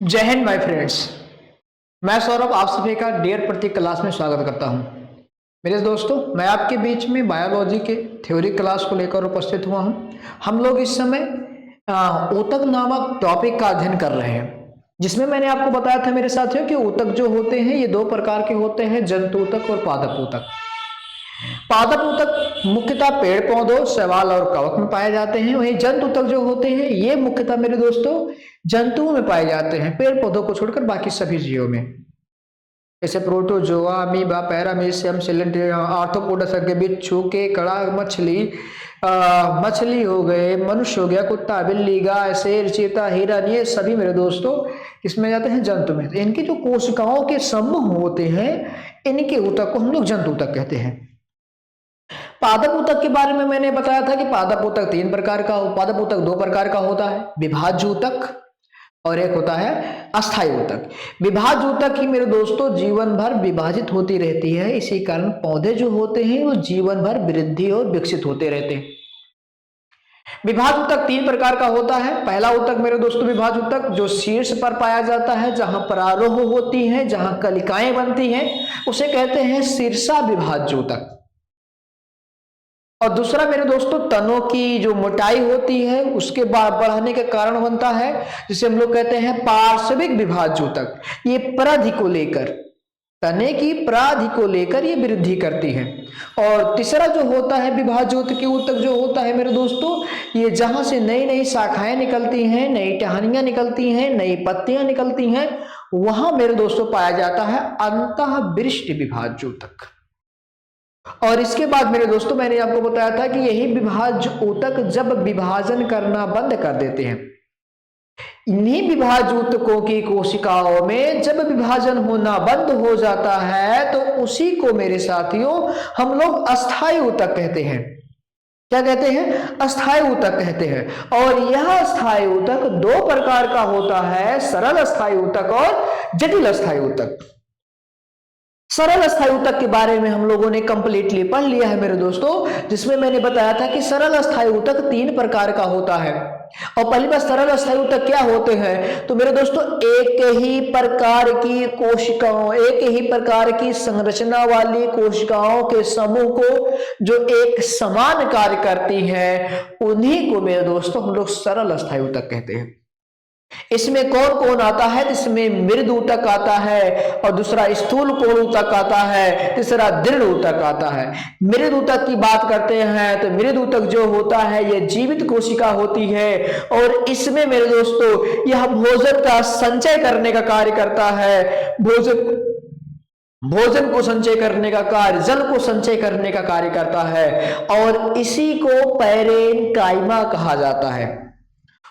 जय Hind my friends. मैं सौरभ आप सभी का डियर प्रतीक क्लास में स्वागत करता हूं। मेरे दोस्तों, मैं आपके बीच में बायोलॉजी के थ्योरी क्लास को लेकर उपस्थित हुआ हूं। हम लोग इस समय ऊतक नामक टॉपिक का अध्ययन कर रहे हैं, जिसमें मैंने आपको बताया था मेरे साथियों कि ऊतक जो होते हैं ये दो प्रकार के होते हैं, जंतु ऊतक और पादप ऊतक। पादप ऊतक मुख्यतः पेड़ पौधों, शैवाल और कवक में पाए जाते हैं। वहीं जंतु ऊतक जो होते हैं ये मुख्यतः मेरे दोस्तों जंतुओं में पाए जाते हैं, पेड़ पौधों को छोड़कर बाकी सभी जीवों में, जैसे प्रोटोजोआ, अमीबा, पैरामीशियम, सिलेंट्रियम, आर्थ्रोपोडा के बिच्छू, केकड़ा, मछली हो गए, मनुष्य हो गया, कुत्ता, बिल्ली, गाय, शेर, चीता, हिरन, ये सभी मेरे दोस्तों इसमें जाते हैं जंतु में। तो इनकी जो कोशिकाओं के समूह होते हैं, इनके ऊतक को हम लोग जंतु ऊतक कहते हैं। पादप ऊतक के बारे में मैंने बताया था कि पादप ऊतक दो प्रकार का होता है, विभाज्य ऊतक और एक होता है अस्थायी ऊतक। विभाज्य ऊतक ही मेरे दोस्तों जीवन भर विभाजित होती रहती है, इसी कारण पौधे जो होते हैं वो जीवन भर वृद्धि और विकसित होते रहते हैं। विभाज्य ऊतक तीन प्रकार का होता है। पहला ऊतक मेरे दोस्तों विभाज्य ऊतक जो शीर्ष पर पाया जाता है, जहां परारोह होती है, जहां कलिकाएं बनती हैं, उसे कहते हैं शीर्षा विभाज्य ऊतक। और दूसरा मेरे दोस्तों तनों की जो मोटाई होती है उसके बढ़ने के कारण बनता है, जिसे हम लोग कहते हैं पार्श्विक विभाज्य ऊतक। ये परिधि को लेकर, तने की परिधि को लेकर ये वृद्धि करती है। और तीसरा जो होता है विभाज्य ऊतक जो होता है मेरे दोस्तों, ये जहां से नई नई शाखाएं निकलती हैं, नई टहनियां निकलती हैं, नई पत्तियां निकलती हैं, वहां मेरे दोस्तों पाया जाता है अंतःविशिष्ट विभाज्य ऊतक। और इसके बाद मेरे दोस्तों मैंने आपको बताया था कि यही विभाज्य ऊतक जब विभाजन करना बंद कर देते हैं, इन्हीं विभाज्य ऊतकों की कोशिकाओं में जब विभाजन होना बंद हो जाता है, तो उसी को मेरे साथियों हम लोग अस्थायी ऊतक कहते हैं। क्या कहते हैं? अस्थायी ऊतक कहते हैं। और यह अस्थायी ऊतक दो प्रकार का होता है, सरल अस्थायी ऊतक और जटिल अस्थायी ऊतक। सरल अस्थायी ऊतक के बारे में हम लोगों ने कंप्लीटली पढ़ लिया है मेरे दोस्तों, जिसमें मैंने बताया था कि सरल अस्थायी ऊतक तीन प्रकार का होता है। और पहली बात, सरल अस्थायी ऊतक क्या होते हैं? तो मेरे दोस्तों एक ही प्रकार की कोशिकाओं, एक ही प्रकार की संरचना वाली कोशिकाओं के समूह को जो एक समान कार्य करती हैं, उन्हीं को मेरे दोस्तों हम लोग सरल अस्थायी ऊतक कहते हैं। इसमें कौन कौन आता है? इसमें मृद ऊतक आता है, और दूसरा स्थूल कोण ऊतक आता है, तीसरा दृढ़ ऊतक आता है। मृद ऊतक की बात करते हैं तो मृद ऊतक जो होता है यह जीवित कोशिका होती है, और इसमें मेरे दोस्तों यह भोजन का संचय करने का कार्य करता है। भोजन को संचय करने का कार्य, जल को संचय करने का कार्य करता है, और इसी को पैरेनकाइमा कहा जाता है।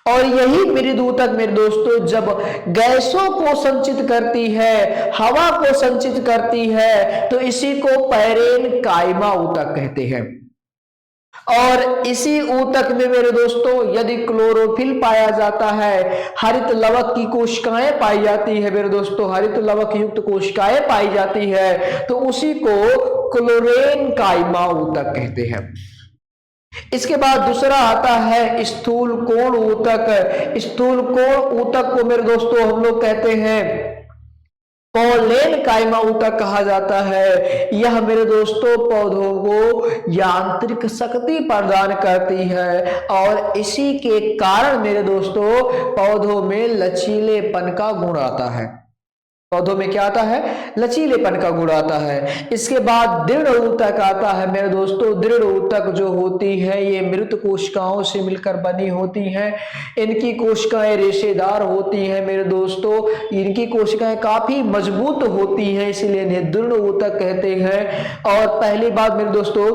और यही मृद ऊतक मेरे दोस्तों जब गैसों को संचित करती है, हवा को संचित करती है, तो इसी को पैरेनकाइमा ऊतक कहते हैं। और इसी ऊतक में मेरे दोस्तों यदि क्लोरोफिल पाया जाता है, हरित लवक की कोशिकाएं पाई जाती है मेरे दोस्तों, हरित लवक युक्त कोशिकाएं पाई जाती है, तो उसी को क्लोरेनकाइमा ऊतक कहते हैं। इसके बाद दूसरा आता है स्थूल कोण ऊतक। स्थूल कोण ऊतक को मेरे दोस्तों हम लोग कहते हैं पैरेनकाइमा ऊतक कहा जाता है। यह मेरे दोस्तों पौधों को यांत्रिक शक्ति प्रदान करती है, और इसी के कारण मेरे दोस्तों पौधों में लचीलेपन का गुण आता है। पौधों में क्या आता है? लचीलेपन का गुण आता है। इसके बाद दृढ़ ऊतक आता है मेरे दोस्तों। दृढ़ ऊतक जो होती है ये मृत कोशिकाओं से मिलकर बनी होती हैं। इनकी कोशिकाएं रेशेदार होती हैं मेरे दोस्तों, इनकी कोशिकाएं काफी मजबूत होती हैं, इसलिए इन्हें दृढ़ ऊतक कहते हैं। और पहली बात मेरे दोस्तों,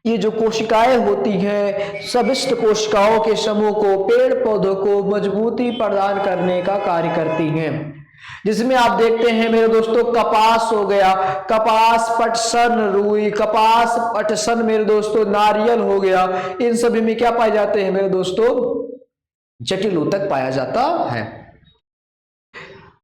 ये जो कोशिकाएं होती हैं सविष्ट कोशिकाओं के समूह को, पेड़ पौधों को मजबूती प्रदान करने का कार्य करती हैं, जिसमें आप देखते हैं मेरे दोस्तों कपास हो गया, कपास, पटसन, रुई, कपास, पटसन मेरे दोस्तों, नारियल हो गया, इन सभी में क्या पाए जाते हैं मेरे दोस्तों? जटिल ऊतक पाया जाता है।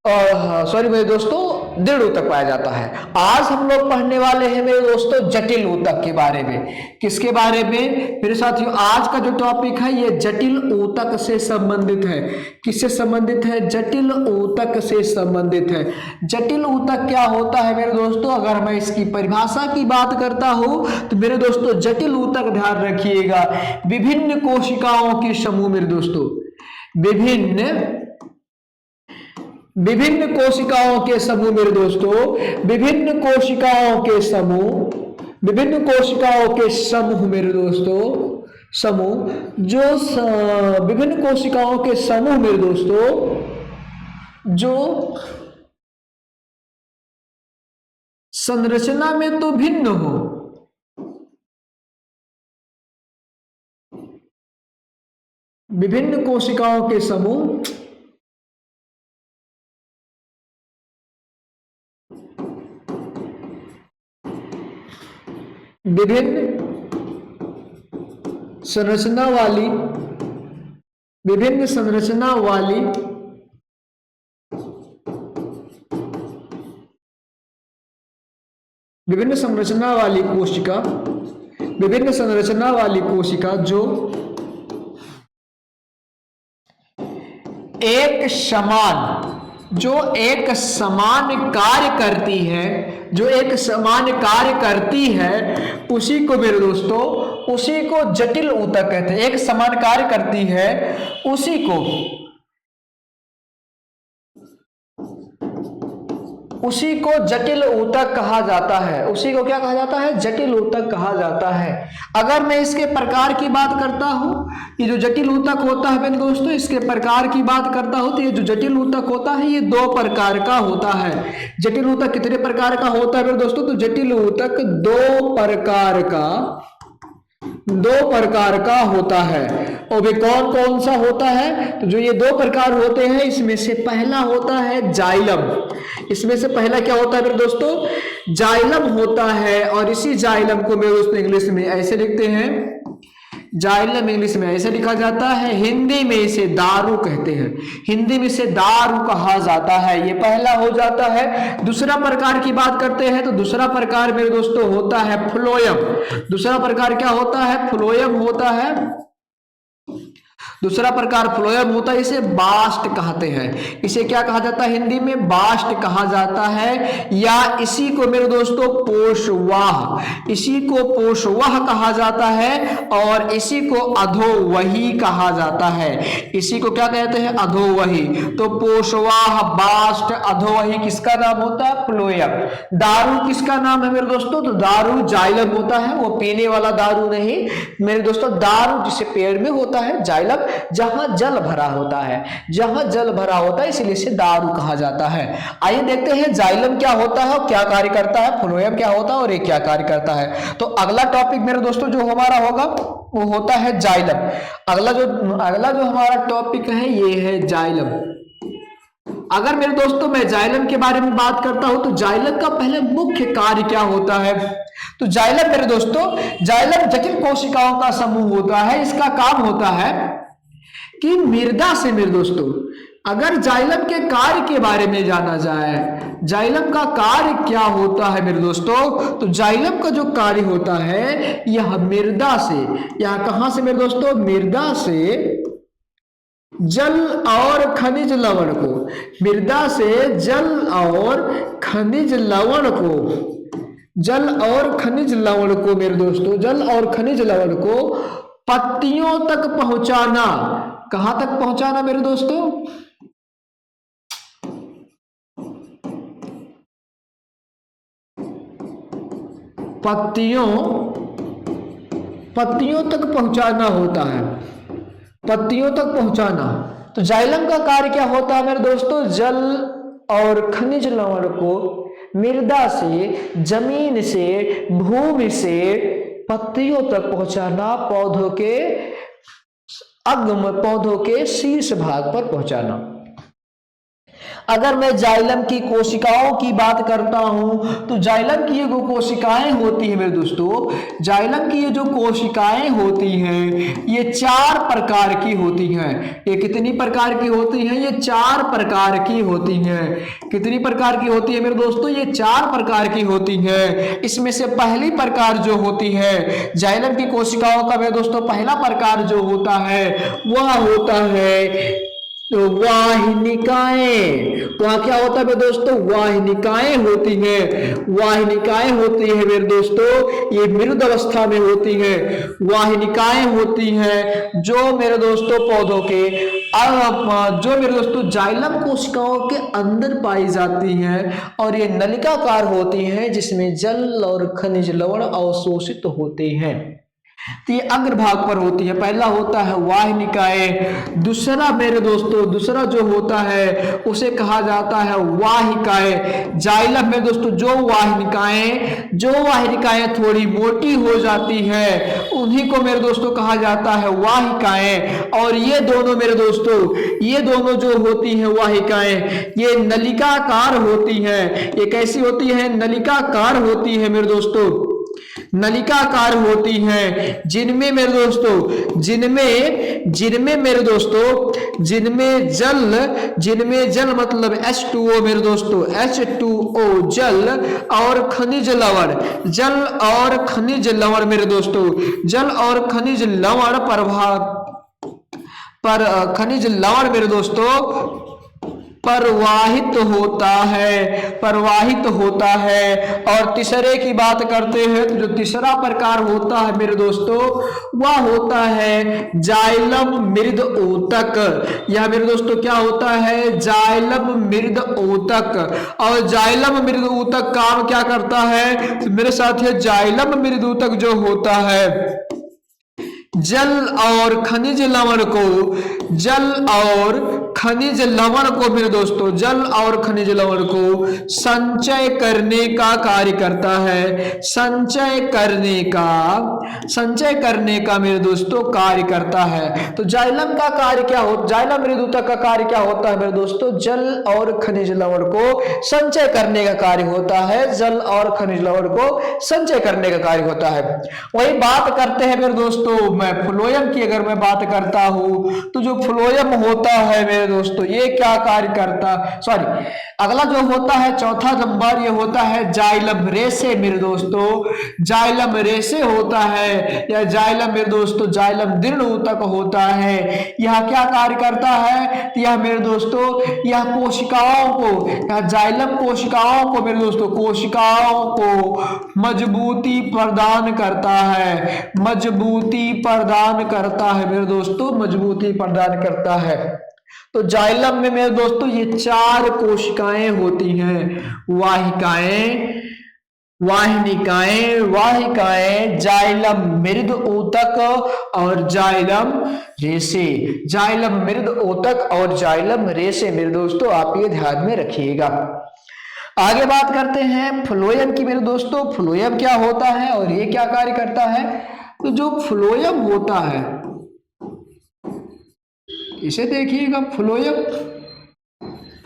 और सॉरी मेरे दोस्तों, दृढ़ ऊतक पाया जाता है। आज हम लोग पढ़ने वाले हैं मेरे दोस्तों जटिल ऊतक के बारे में। किसके बारे में मेरे साथियों? आज का जो टॉपिक है ये जटिल ऊतक से संबंधित है। किससे संबंधित है? जटिल ऊतक से संबंधित है। जटिल ऊतक क्या होता है मेरे दोस्तों? अगर मैं इसकी परिभाषा की बात करता हूं तो मेरे दोस्तों जटिल ऊतक, ध्यान रखिएगा, विभिन्न कोशिकाओं के समूह मेरे दोस्तों, विभिन्न कोशिकाओं के समूह मेरे दोस्तों, विभिन्न कोशिकाओं के समूह मेरे दोस्तों, विभिन्न कोशिकाओं के समूह मेरे दोस्तों जो संरचना में तो भिन्न हो, विभिन्न कोशिकाओं के समूह विभिन्न संरचना वाली कोशिका जो एक समान कार्य करती है, उसी को मेरे दोस्तों, उसी को जटिल ऊतक कहते हैं। एक समान कार्य करती है, उसी को जटिल ऊतक कहा जाता है। उसी को क्या कहा जाता है? जटिल ऊतक कहा जाता है। अगर मैं इसके प्रकार की बात करता हूं, ये जो जटिल ऊतक होता है मेरे दोस्तों, इसके प्रकार की बात करता हूं तो ये जो जटिल ऊतक होता है ये 2 प्रकार का होता है। जटिल ऊतक कितने प्रकार का होता है मेरे दोस्तों? तो जटिल ऊतक 2 प्रकार का होता है। और वे कौन कौन सा होता है? तो जो ये 2 प्रकार होते हैं, इसमें से पहला होता है जाइलम। इसमें से पहला क्या होता है मेरे दोस्तों? जाइलम होता है। और इसी जाइलम को मेरे दोस्तों इंग्लिश में ऐसे लिखते हैं, जाइलम इंग्लिश में ऐसे लिखा जाता है, हिंदी में इसे दारू कहते हैं। हिंदी में इसे दारू कहा जाता है। ये पहला हो जाता है। दूसरा प्रकार की बात करते हैं तो दूसरा प्रकार मेरे दोस्तों होता है फ्लोएम। दूसरा प्रकार क्या होता है? फ्लोएम होता है। दूसरा प्रकार फ्लोएम होता है। इसे बास्ट कहते हैं। इसे क्या कहा जाता है? हिंदी में बास्ट कहा जाता है, या इसी को मेरे दोस्तों पोषवाह, इसी को पोषवाह कहा जाता है, और इसी को अधोवही कहा जाता है। इसी को क्या कहते हैं? अधोवही। तो पोषवाह, बास्ट, अधोवही किसका नाम होता है? फ्लोएम। दारू किसका नाम है मेरे दोस्तों? तो दारू जाइलम होता है। वो पीने वाला दारू नहीं मेरे दोस्तों, दारू जिसे पेड़ में होता है, जाइलम जहां जल भरा होता है, इसलिए इसे दारू कहा जाता है। आइए देखते हैं जाइलम क्या होता है और क्या कार्य करता है, फ्लोएम क्या होता है और ये क्या कार्य करता है। तो अगला टॉपिक मेरे दोस्तों जो हमारा होगा वो होता है जाइलम। अगला जो हमारा टॉपिक है ये है जाइलम। अगर मेरे दोस्तों मैं जाइलम के बारे में बात करता हूं तो जाइलम का पहले मुख्य कार्य क्या होता है? तो जाइलम मेरे दोस्तों, जाइलम जटिल कोशिकाओं का समूह होता है। इसका काम होता है कि मृदा से मेरे दोस्तों, अगर जाइलम के कार्य के बारे में जाना जाए, जाइलम का कार्य क्या होता है मेरे दोस्तों? तो जाइलम का जो कार्य होता है यह मृदा से, यह कहां से मेरे दोस्तों? मृदा से जल और खनिज लवण को, मृदा से जल और खनिज लवण को मेरे दोस्तों, जल और खनिज लवण को पत्तियों तक पहुंचाना। कहां तक पहुंचाना मेरे दोस्तों? पत्तियों तक पहुंचाना होता है, पत्तियों तक पहुंचाना। तो जाइलम का कार्य क्या होता है मेरे दोस्तों? जल और खनिज लवण को मृदा से, जमीन से, भूमि से पत्तियों तक पहुंचाना, पौधों के शीर्ष भाग पर पहुंचाना। अगर मैं जाइलम की कोशिकाओं की बात करता हूं तो जाइलम की ये जो कोशिकाएं होती हैं मेरे दोस्तों, जाइलम की ये जो कोशिकाएं होती हैं ये 4 प्रकार की होती हैं। ये कितनी प्रकार की होती हैं? ये 4 प्रकार की होती हैं। कितनी प्रकार की होती है मेरे दोस्तों? ये 4 प्रकार की होती हैं। इसमें से पहली प्रकार जो होती है जाइलम की कोशिकाओं का मेरे दोस्तों पहला प्रकार जो होता है वह होता है तो वाहिनिकाएं। वहां क्या होता है मेरे दोस्तों? वाहिनिकाएं होती हैं। वाहिनिकाएं होती है मेरे दोस्तों, ये मृद अवस्था में होती है। वाहिनिकाएं होती हैं जो मेरे दोस्तों पौधों के जो मेरे दोस्तों जाइलम कोशिकाओं के अंदर पाई जाती हैं और ये नलिकाकार होती हैं जिसमें जल और खनिज लवण अवशोषित होते हैं। तो ये अग्रभाग पर होती है। पहला होता है वाहिनिकाएं, दूसरा मेरे दोस्तों दूसरा जो होता है उसे कहा जाता है वाहिकाएं। जाइलम में दोस्तों जो वाहिनिकाएं थोड़ी मोटी हो जाती है उन्हीं को मेरे दोस्तों कहा जाता है वाहिकाएं। और ये दोनों मेरे दोस्तों ये दोनों जो होती हैं वाहिकाएं ये नलिकाकार होती हैं। ये कैसी होती है? नलिकाकार होती है मेरे दोस्तों, नलिकाकार होती हैं जिनमें मेरे दोस्तों जिनमें जल मतलब H2O मेरे दोस्तों H2O जल और खनिज लवण मेरे दोस्तों जल और खनिज लवण खनिज लवण मेरे दोस्तों प्रवाहित होता है। और तीसरे की बात करते हैं तो जो तीसरा प्रकार होता है मेरे दोस्तों वह होता है जाइलम मृद ऊतक। यह मेरे दोस्तों क्या होता है? जाइलम मृद ऊतक। और जाइलम मृद ऊतक काम क्या करता है? तो मेरे साथ जाइलम मृद ऊतक जो होता है जल और खनिज लवण को मेरे दोस्तों जल और खनिज लवण को संचय करने का कार्य करता है। संचय करने का मेरे दोस्तों कार्य करता है। तो जाइलम का कार्य क्या होता है? जाइलम मृद ऊतक का कार्य क्या होता है मेरे दोस्तों? जल और खनिज लवण को संचय करने का कार्य होता है। जल और खनिज लवण को संचय करने का कार्य होता है। वही बात करते हैं मेरे दोस्तों मैं फ्लोएम की अगर मैं बात करता हूं तो जो फ्लोएम होता है मेरे दोस्तों ये क्या कार्य करता? अगला जो होता है चौथा नंबर ये होता है जाइलम रेशे मेरे दोस्तों। जाइलम रेशे होता है या जाइलम मेरे दोस्तों जाइलम दीर्ण ऊतक होता है। यह क्या कार्य करता है? यह मेरे दोस्तों यह कोशिकाओं को या जाइलम कोशिकाओं को मेरे दोस्तों कोशिकाओं को मजबूती प्रदान करता है। मजबूती प्रदान करता है। तो जाइलम में मेरे दोस्तों ये 4 कोशिकाएं होती हैं। वाहिनिकाएं, जाइलम मृद ऊतक और जाइलम रेशे। जाइलम मृद ऊतक और जाइलम रेशे मेरे दोस्तों आप ये ध्यान में रखिएगा। आगे बात करते हैं फ्लोएम की मेरे दोस्तों। फ्लोएम क्या होता है और ये क्या कार्य करता है? तो जो फ्लोएम होता है इसे देखिएगा।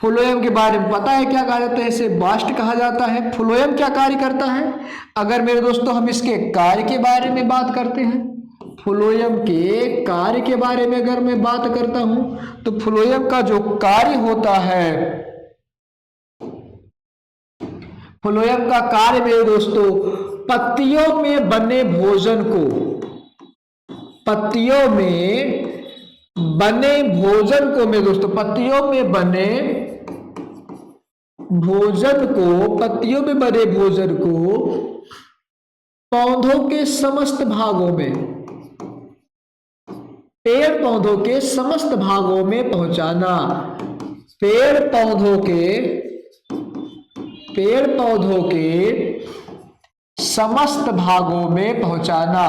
फ्लोएम के बारे में पता है क्या कहा जाता है? इसे बास्ट कहा जाता है। फ्लोएम क्या कार्य करता है? अगर मेरे दोस्तों हम इसके कार्य के बारे में बात करते हैं, फ्लोएम के कार्य के बारे में अगर मैं बात करता हूं तो फ्लोएम का जो कार्य होता है फ्लोएम का कार्य मेरे दोस्तों पत्तियों में बने भोजन को मेरे दोस्तों पत्तियों में बने भोजन को पौधों के समस्त भागों में पेड़ पौधों के समस्त भागों में पहुंचाना। पेड़ पौधों के समस्त भागों में पहुंचाना।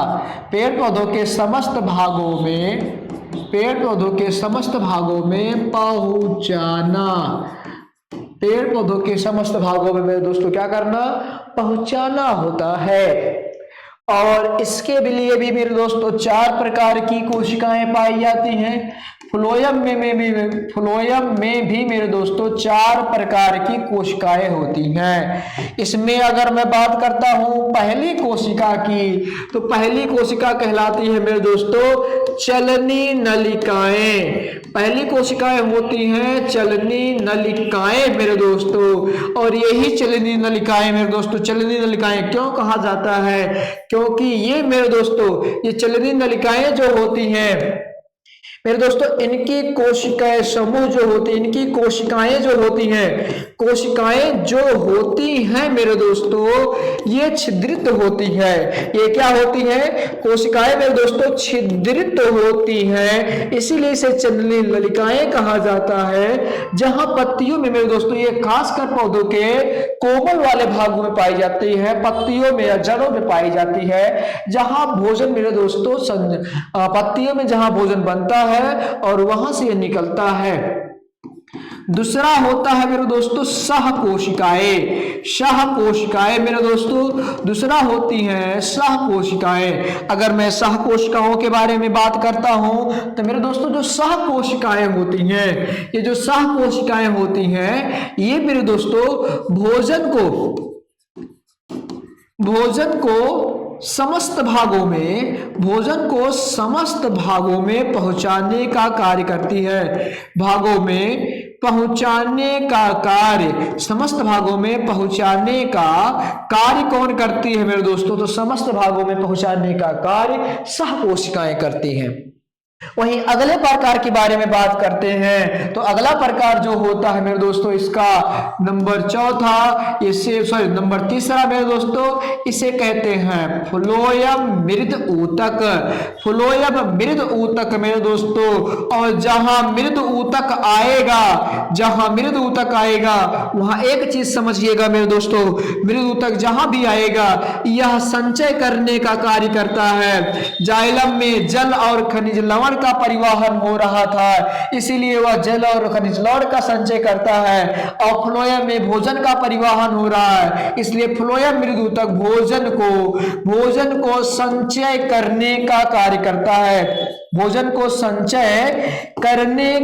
पेड़ पौधों के समस्त भागों में मेरे दोस्तों क्या करना? पहुंचाना होता है। और इसके लिए भी मेरे दोस्तों 4 प्रकार की कोशिकाएं पाई जाती हैं। फ्लोएम में भी मेरे दोस्तों 4 प्रकार की कोशिकाएं होती हैं। इसमें अगर मैं बात करता हूं पहली कोशिका की, तो पहली कोशिका कहलाती है मेरे दोस्तों चलनी नलिकाएं। पहली कोशिकाएं होती हैं चलनी नलिकाएं मेरे दोस्तों। और यही चलनी नलिकाएं मेरे दोस्तों, चलनी नलिकाएं क्यों कहा जाता है? क्योंकि ये मेरे दोस्तों ये चलनी नलिकाएं जो होती हैं मेरे दोस्तों, इनकी कोशिकाएं समूह जो होती है, इनकी कोशिकाएं जो होती हैं मेरे दोस्तों, ये छिद्रित होती है। ये क्या होती है? कोशिकाएं मेरे दोस्तों छिद्रित होती हैं, इसीलिए इसे चलनी नलिकाएं कहा जाता है। जहां पत्तियों में मेरे दोस्तों, ये खासकर पौधों के कोमल वाले भागों में पाई जाती है, पत्तियों में या जड़ों में पाई जाती है, जहां भोजन मेरे दोस्तों पत्तियों में जहां भोजन बनता है और वहां से ये निकलता है। दूसरा होता है मेरे दोस्तों सह कोशिकाएं मेरे दोस्तों, दूसरा होती हैं सह कोशिकाएं। अगर मैं सह कोशिकाओं के बारे में बात करता हूं तो मेरे दोस्तों जो सह कोशिकाएं होती हैं, ये जो सह कोशिकाएं होती हैं, ये मेरे दोस्तों भोजन को समस्त भागों में पहुंचाने का कार्य करती है। समस्त भागों में पहुंचाने का कार्य कौन करती है मेरे दोस्तों? तो समस्त भागों में पहुंचाने का कार्य सह कोशिकाएं करती हैं। वहीं अगले प्रकार के बारे में बात करते हैं, तो अगला प्रकार जो होता है मेरे दोस्तों, इसका नंबर तीसरा मेरे दोस्तों, इसे कहते हैं फ्लोएम मृद ऊतक मेरे दोस्तों। और जहां मृद ऊतक आएगा वहां एक चीज समझिएगा मेरे दोस्तों, मृद ऊतक जहां भी आएगा यह संचय करने का कार्य करता है। जाइलम में जल और खनिज लवण का परिवहन हो रहा था, इसीलिए वह जल और खनिज लवण का संचय करता है। और फ्लोएम में भोजन का परिवहन हो रहा है, इसलिए फ्लोएम मृद ऊतक भोजन को संचय करने का कार्य करता है। भोजन को संचय करने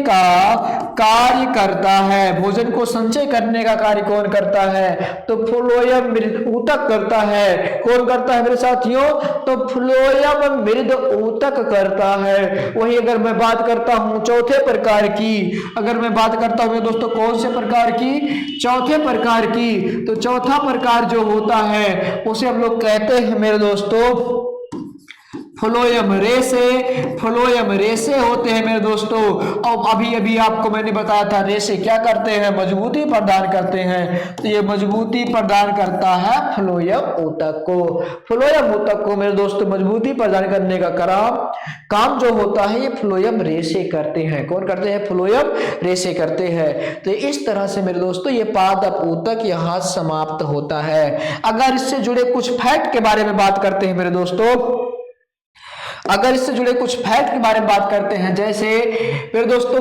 का कार्य कौन करता है? तो फ्लोएम मृद ऊतक करता है। कौन करता है मेरे साथियों? तो फ्लोएम मृद ऊतक करता है। वही अगर मैं बात करता हूं चौथे प्रकार की, मेरे दोस्तों कौन से प्रकार की? चौथे प्रकार की। तो चौथा प्रकार जो होता है उसे हम लोग कहते हैं मेरे दोस्तों फ्लोएम रेसे होते हैं मेरे दोस्तों। अब अभी आपको मैंने बताया था रेसे क्या करते हैं? मजबूती प्रदान करते हैं। तो ये मजबूती प्रदान करता है फ्लोएम ऊतक को मेरे दोस्तों मजबूती प्रदान करने का काम जो होता है ये फ्लोएम रेसे करते हैं। कौन करते हैं? फ्लोएम रेसे करते हैं। तो इस तरह से मेरे दोस्तों ये पादप ऊतक यहाँ समाप्त होता है। अगर इससे जुड़े कुछ फैक्ट के बारे में बात करते हैं मेरे दोस्तों, जैसे मेरे दोस्तों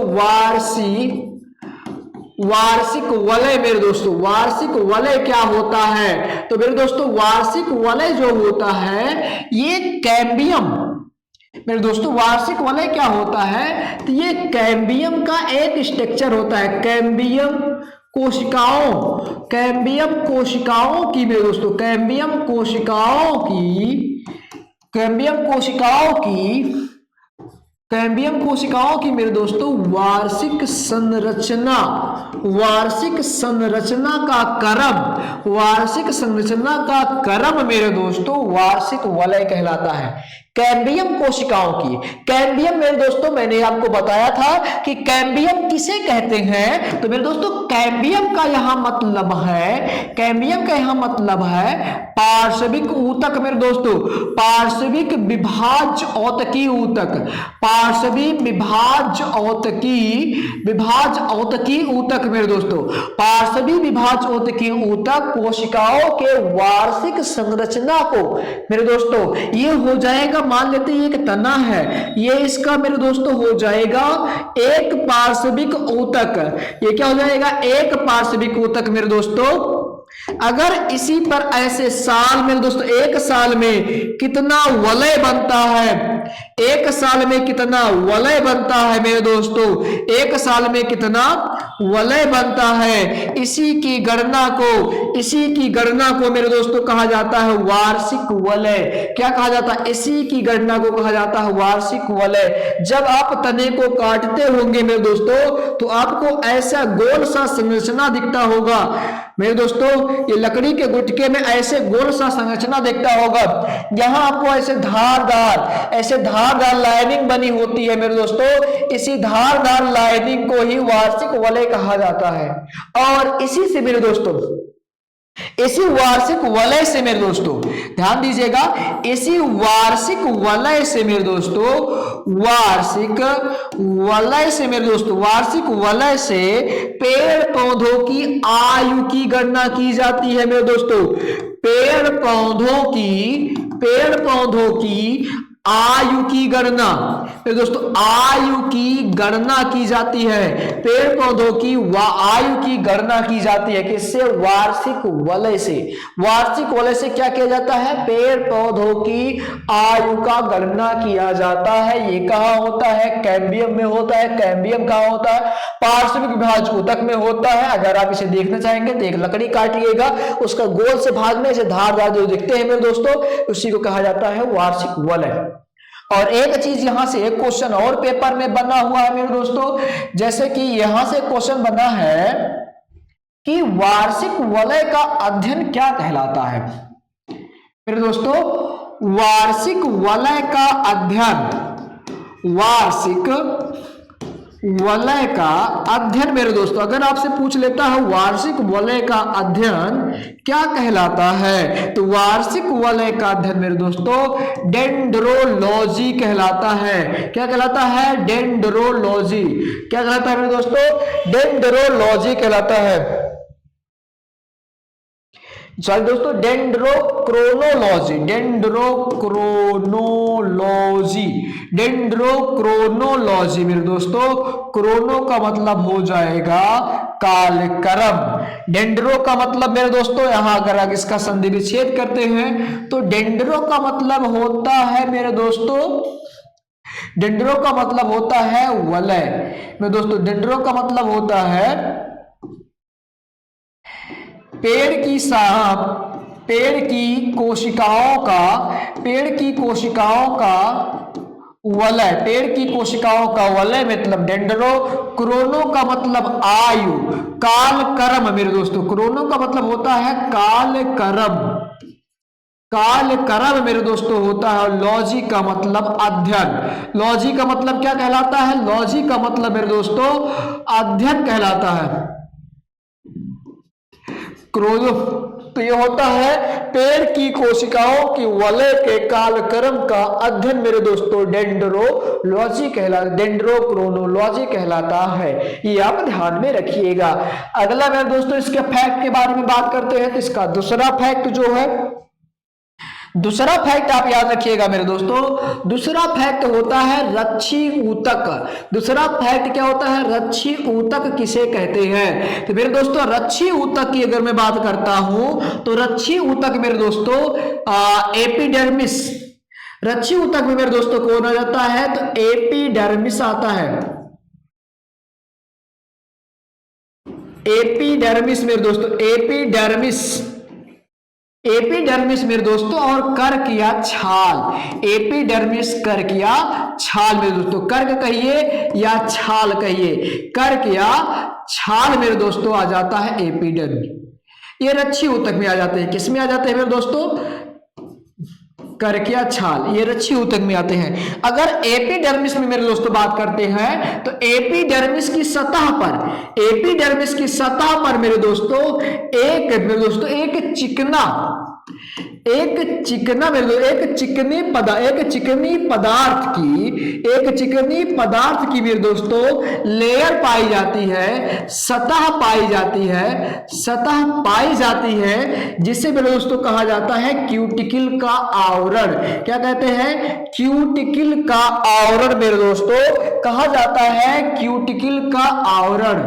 वार्षिक वलय मेरे दोस्तों, वार्षिक वलय क्या होता है? तो मेरे दोस्तों वार्षिक वलय जो होता है ये कैम्बियम मेरे दोस्तों, वार्षिक वलय क्या होता है? तो ये कैम्बियम का एक स्ट्रक्चर होता है। कैम्बियम कोशिकाओं की मेरे दोस्तों, कैम्बियम कोशिकाओं की मेरे दोस्तों वार्षिक संरचना का क्रम मेरे दोस्तों वार्षिक वलय कहलाता है। कैम्बियम कोशिकाओं की, कैम्बियम मेरे दोस्तों मैंने आपको बताया था कि कैम्बियम किसे कहते हैं। तो मेरे दोस्तों कैम्बियम का यहाँ मतलब है पार्श्विक ऊतक मेरे दोस्तों, पार्श्विक विभाज्य औतकी ऊतक, विभाज्य ऊतक मेरे दोस्तों, पार्श्वी विभाज्य औतकी ऊतक कोशिकाओं के वार्षिक संरचना को मेरे दोस्तों ये हो जाएगा, मान लेते हैं एक तना है, ये इसका मेरे दोस्तों हो जाएगा एक पार्श्विक ऊतक। ये क्या हो जाएगा? एक पार्श्विक ऊतक मेरे दोस्तों, अगर इसी पर ऐसे साल में दोस्तों, एक साल में कितना वलय बनता है, एक साल में कितना वलय बनता है मेरे दोस्तों, एक साल में कितना वलय बनता है, इसी की गणना को मेरे दोस्तों कहा जाता है वार्षिक वलय। क्या कहा जाता है? इसी की गणना को कहा जाता है वार्षिक वलय। जब आप तने को काटते होंगे मेरे दोस्तों तो आपको ऐसा गोल सा संरचना दिखता होगा मेरे दोस्तों, ये लकड़ी के गुटके में ऐसे गोल सा संरचना दिखता होगा, यहाँ आपको ऐसे धारदार लाइनिंग बनी होती है मेरे दोस्तों। इसी धारदार लाइनिंग को ही वार्षिक वलय कहा जाता है। और इसी से मेरे दोस्तों, इसी वार्षिक वलय से मेरे दोस्तों ध्यान दीजिएगा, इसी वार्षिक वलय से मेरे दोस्तों, वार्षिक वलय से पेड़ पौधों की आयु की गणना की जाती है मेरे दोस्तों। पेड़ पौधों की आयु की गणना मेरे दोस्तों, आयु की गणना की जाती है। पेड़ पौधों की आयु की गणना की जाती है किससे? वार्षिक वलय से। वार्षिक वलय से क्या किया जाता है? पेड़ पौधों की आयु का गणना किया जाता है। ये कहाँ होता है? कैम्बियम में होता है। कैम्बियम कहाँ होता है? पार्श्विक विभाज ऊतक में होता है। अगर आप इसे देखना चाहेंगे तो एक लकड़ी काट लिएगा, उसका गोल से भाग में ऐसे धारदार जो दिखते हैं मेरे दोस्तों, उसी को कहा जाता है वार्षिक वलय। और एक चीज यहां से एक क्वेश्चन और पेपर में बना हुआ है मेरे दोस्तों, जैसे कि यहां से क्वेश्चन बना है कि वार्षिक वलय का अध्ययन क्या कहलाता है। मेरे दोस्तों, वार्षिक वलय का अध्ययन, वार्षिक वलय का अध्ययन मेरे दोस्तों, अगर आपसे पूछ लेता है वार्षिक वलय का अध्ययन क्या कहलाता है, तो वार्षिक वलय का अध्ययन मेरे दोस्तों डेंड्रोलॉजी कहलाता है। क्या कहलाता है? डेंड्रोलॉजी। क्या कहलाता है मेरे दोस्तों? डेंड्रोलॉजी कहलाता है। सॉरी दोस्तों, डेंड्रोक्रोनोलॉजी मेरे दोस्तों, क्रोनो का मतलब हो जाएगा कालक्रम। डेंड्रो का मतलब मेरे दोस्तों, यहां अगर आप इसका संधि विच्छेद करते हैं तो डेंड्रो का मतलब होता है मेरे दोस्तों, डेंड्रो का मतलब होता है वलय। मेरे दोस्तों, डेंड्रो का मतलब होता है पेड़ की कोशिकाओं का वलय। पेड़ की कोशिकाओं का वलय मतलब डेंड्रो। क्रोनो का मतलब आयु। कालक्रम मेरे दोस्तों, क्रोनो का मतलब होता है कालक्रम मेरे दोस्तों होता है। लॉजी का मतलब अध्ययन। लॉजी का मतलब क्या कहलाता है? लॉजी का मतलब मेरे दोस्तों अध्ययन कहलाता है। क्रोनो तो ये होता है पेड़ की कोशिकाओं की वलय के कालक्रम का अध्ययन मेरे दोस्तों डेंड्रोलॉजी कहलाता, डेंड्रोक्रोनोलॉजी कहलाता है। ये आप ध्यान में रखिएगा। अगला मेरे दोस्तों इसके फैक्ट के बारे में बात करते हैं, तो इसका दूसरा फैक्ट जो है, दूसरा फैक्ट आप याद रखिएगा मेरे दोस्तों, दूसरा फैक्ट होता है रच्छी ऊतक। दूसरा फैक्ट क्या होता है? रच्छी ऊतक किसे कहते हैं? तो मेरे दोस्तों रच्छी ऊतक की अगर मैं बात करता हूं तो रच्छी ऊतक मेरे दोस्तों एपिडर्मिस। रच्छी ऊतक में मेरे दोस्तों कौन आ जाता है? तो एपिडर्मिस आता है। एपिडर्मिस मेरे दोस्तों, एपिडर्मिस मेरे दोस्तों और कर्क या छाल। एपिडर्मिस कर्क या छाल मेरे दोस्तों, कर्क कहिए या छाल कहिए, कर्क या छाल मेरे दोस्तों आ जाता है एपिडर्मिस। ये रच्छी ऊतक में आ जाते हैं। किस में आ जाते हैं मेरे दोस्तों? कर्क या छाल, ये रच्छी ऊतक में आते हैं। अगर एपिडर्मिस में मेरे दोस्तों बात करते हैं तो एपिडर्मिस की सतह पर मेरे दोस्तों एक चिकनी पदार्थ की मेरे दोस्तों लेयर पाई जाती है, सतह पाई जाती है, जिसे मेरे दोस्तों कहा जाता है क्यूटिकल का आवरण। क्या कहते हैं? क्यूटिकल का आवरण मेरे दोस्तों कहा जाता है क्यूटिकल का आवरण।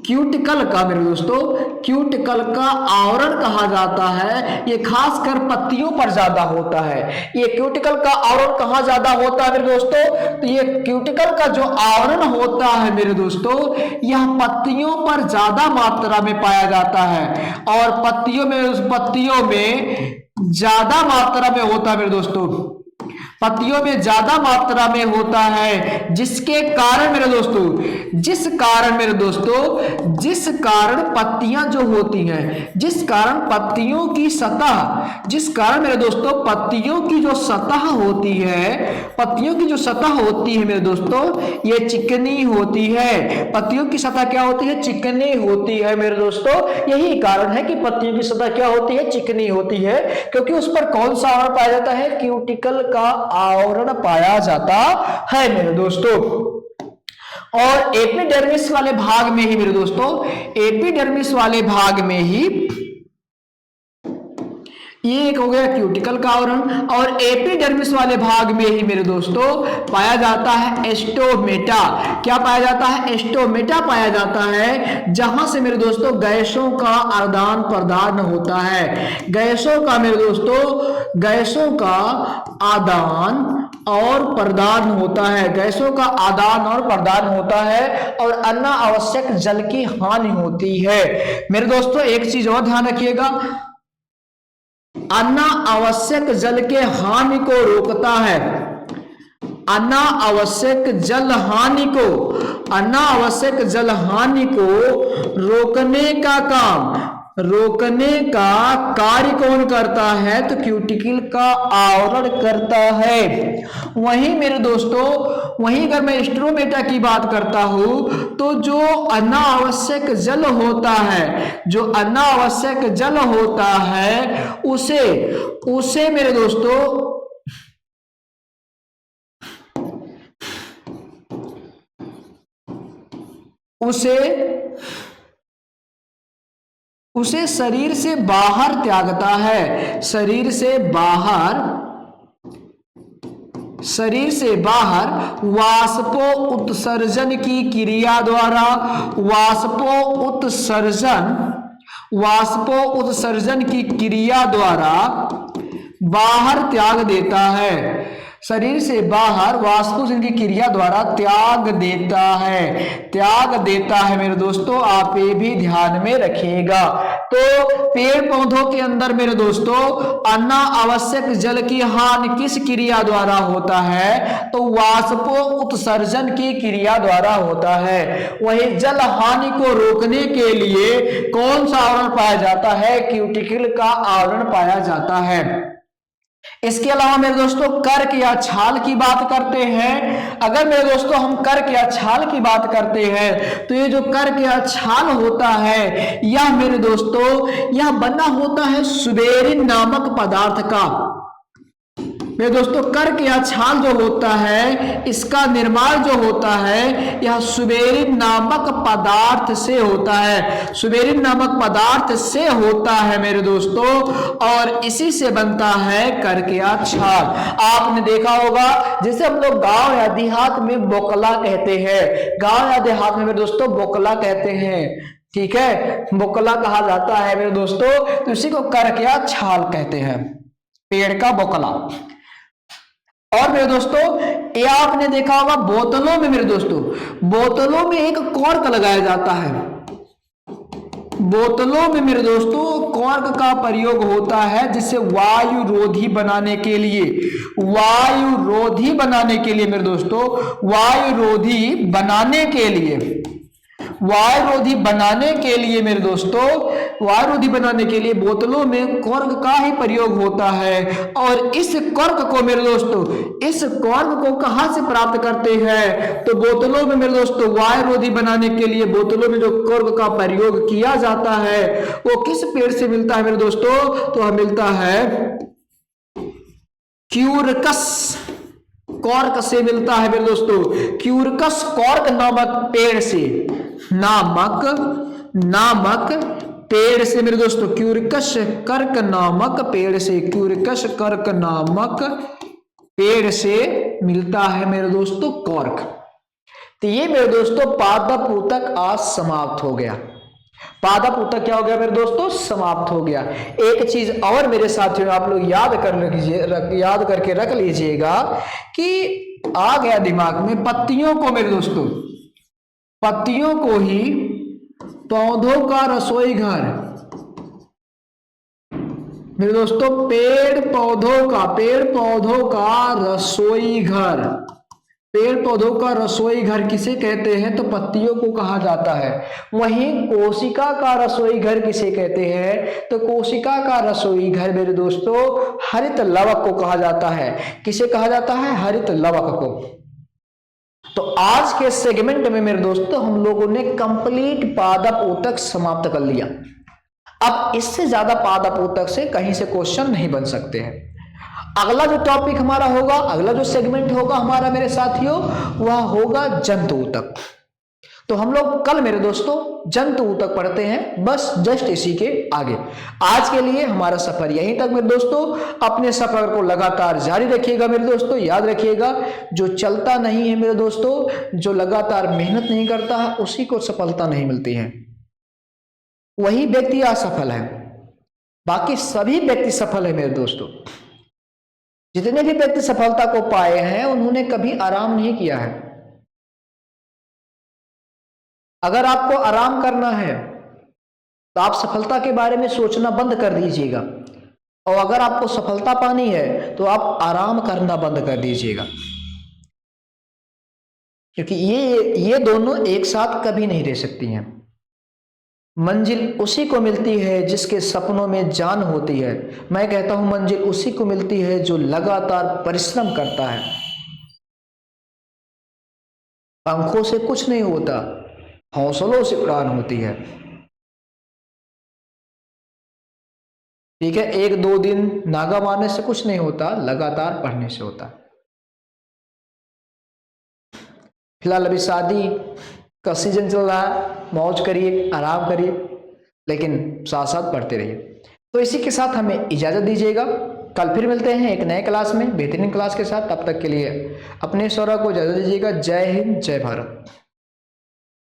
क्यूटिकल का मेरे दोस्तों, क्यूटिकल का आवरण कहा जाता है, ये खासकर पत्तियों पर ज्यादा होता है। ये क्यूटिकल का आवरण कहाँ ज्यादा होता है मेरे दोस्तों? तो ये क्यूटिकल का जो आवरण होता है मेरे दोस्तों, यह पत्तियों पर ज्यादा मात्रा में पाया जाता है, और पत्तियों में ज्यादा मात्रा में होता है मेरे दोस्तों, पत्तियों में ज्यादा मात्रा में होता है, जिसके कारण मेरे दोस्तों, जिस कारण पत्तियां जो होती हैं, जिस कारण पत्तियों की सतह, जिस कारण मेरे दोस्तों पत्तियों की जो सतह होती है, पत्तियों की जो सतह होती है मेरे दोस्तों, ये चिकनी होती है। पत्तियों की सतह क्या होती है? चिकनी होती है मेरे दोस्तों। यही कारण है कि पत्तियों की सतह क्या होती है? चिकनी होती है, क्योंकि उस पर कौन सा आवरण पाया जाता है? क्यूटिकल का आवरण पाया जाता है मेरे दोस्तों। और एपिडर्मिस वाले भाग में ही मेरे दोस्तों, एपिडर्मिस वाले भाग में ही ये एक हो गया क्यूटिकल का आवरण, और एपिडर्मिस वाले भाग में ही मेरे दोस्तों पाया जाता है एस्टोमेटा। क्या पाया जाता है? एस्टोमेटा पाया जाता है, जहां से मेरे दोस्तों गैसों का आदान प्रदान होता है। गैसों का मेरे दोस्तों, गैसों का आदान और प्रदान होता है, गैसों का आदान और प्रदान होता है, और अनावश्यक जल की हानि होती है। मेरे दोस्तों एक चीज और ध्यान रखिएगा, अनावश्यक जल के हानि को रोकता है, अनावश्यक जल हानि को, अनावश्यक जल हानि को रोकने का काम, रोकने का कार्य कौन करता है? तो क्यूटिकल का आवरण करता है। वहीं मेरे दोस्तों, वहीं अगर मैं एस्टोमेटा की बात करता हूं, तो जो अनावश्यक जल होता है, जो अनावश्यक जल होता है, उसे मेरे दोस्तों, उसे शरीर से बाहर त्यागता है, शरीर से बाहर वाष्पोत्सर्जन की क्रिया द्वारा, वाष्पोत्सर्जन की क्रिया द्वारा बाहर त्याग देता है, शरीर से बाहर वाष्पोत्सर्जन की क्रिया द्वारा त्याग देता है मेरे दोस्तों। आप ये भी ध्यान में रखिएगा। तो पेड़ पौधों के अंदर मेरे दोस्तों अनावश्यक जल की हानि किस क्रिया द्वारा होता है? तो वाष्पोत्सर्जन की क्रिया द्वारा होता है। वही जल हानि को रोकने के लिए कौन सा आवरण पाया जाता है? क्यूटिकल का आवरण पाया जाता है। इसके अलावा मेरे दोस्तों कर्क या छाल की बात करते हैं। अगर मेरे दोस्तों हम कर्क या छाल की बात करते हैं, तो ये जो कर्क या छाल होता है, यह मेरे दोस्तों, यह बना होता है सुबेरिन नामक पदार्थ का। मेरे दोस्तों कर्क या छाल जो होता है, इसका निर्माण जो होता है, यह सुबेरिन नामक पदार्थ से होता है, सुबेरिन नामक पदार्थ से होता है मेरे दोस्तों, और इसी से बनता है कर्क या छाल। आपने देखा होगा, जैसे हम लोग गांव या देहात में बोकला कहते हैं, गांव या देहात में मेरे दोस्तों बोकला कहते हैं, ठीक है, बोकला कहा जाता है मेरे दोस्तों, तो इसी को कर्क या छाल कहते हैं, पेड़ का बोकला। और मेरे दोस्तों ये आपने देखा होगा बोतलों में, मेरे दोस्तों बोतलों में एक कॉर्क लगाया जाता है, बोतलों में मेरे दोस्तों कॉर्क का प्रयोग होता है, जिससे वायु रोधी बनाने के लिए, मेरे दोस्तों वायु रोधी बनाने के लिए मेरे दोस्तों, वायु रोधी बनाने के लिए बोतलों में कॉर्क का ही प्रयोग होता है। और इस कॉर्क को मेरे दोस्तों, इस कॉर्क को कहां से प्राप्त करते हैं? तो बोतलों में मेरे दोस्तों वायु रोधी बनाने के लिए बोतलों में जो कॉर्क का प्रयोग किया जाता है, वो किस पेड़ से मिलता है मेरे दोस्तों? तो मिलता है क्यूरकस कॉर्क से मिलता है मेरे दोस्तों, क्यूरकस कॉर्क नामक पेड़ से, नामक पेड़ से मेरे दोस्तों, क्यूरकस कर्क नामक पेड़ से, क्यूरकस कर्क नामक पेड़ से मिलता है मेरे दोस्तों कॉर्क। तो ये मेरे दोस्तों पादप ऊतक आज समाप्त हो गया। पादप ऊतक क्या हो गया मेरे दोस्तों? समाप्त हो गया। एक चीज और मेरे साथियों आप लोग याद करके रख लीजिएगा कि आ गया दिमाग में, पत्तियों को मेरे दोस्तों, पत्तियों को ही पौधों का रसोई घर, मेरे दोस्तों पेड़ पौधों का रसोई घर, पेड़ पौधों का रसोई घर किसे कहते हैं? तो पत्तियों को कहा जाता है। वहीं कोशिका का रसोई घर किसे कहते हैं? तो कोशिका का रसोई घर मेरे दोस्तों हरित लवक को कहा जाता है। किसे कहा जाता है? हरित लवक को। तो आज के सेगमेंट में मेरे दोस्तों हम लोगों ने कंप्लीट पादप ऊतक समाप्त कर लिया। अब इससे ज्यादा पादप ऊतक से कहीं से क्वेश्चन नहीं बन सकते हैं। अगला जो टॉपिक हमारा होगा, अगला जो सेगमेंट होगा हमारा मेरे साथियों, वह होगा जंतु ऊतक। तो हम लोग कल मेरे दोस्तों जंतु ऊतक पढ़ते हैं, बस जस्ट इसी के आगे। आज के लिए हमारा सफर यहीं तक मेरे दोस्तों। अपने सफर को लगातार जारी रखिएगा मेरे दोस्तों। याद रखिएगा, जो चलता नहीं है मेरे दोस्तों, जो लगातार मेहनत नहीं करता है, उसी को सफलता नहीं मिलती है, वही व्यक्ति असफल है। बाकी सभी व्यक्ति सफल है मेरे दोस्तों। जितने भी व्यक्ति सफलता को पाए हैं उन्होंने कभी आराम नहीं किया है। अगर आपको आराम करना है तो आप सफलता के बारे में सोचना बंद कर दीजिएगा, और अगर आपको सफलता पानी है तो आप आराम करना बंद कर दीजिएगा, क्योंकि ये दोनों एक साथ कभी नहीं रह सकती हैं। मंजिल उसी को मिलती है जिसके सपनों में जान होती है। मैं कहता हूं मंजिल उसी को मिलती है जो लगातार परिश्रम करता है। पंखों से कुछ नहीं होता, हौसलों से उड़ान होती है। ठीक है, एक दो दिन नागा मारने से कुछ नहीं होता, लगातार पढ़ने से होता। फिलहाल अभी शादी का सीजन चल रहा है, मौज करिए, आराम करिए, लेकिन साथ साथ पढ़ते रहिए। तो इसी के साथ हमें इजाजत दीजिएगा। कल फिर मिलते हैं एक नए क्लास में, बेहतरीन क्लास के साथ। तब तक के लिए अपने सौरभ को इजाजत दीजिएगा। जय हिंद, जय भारत।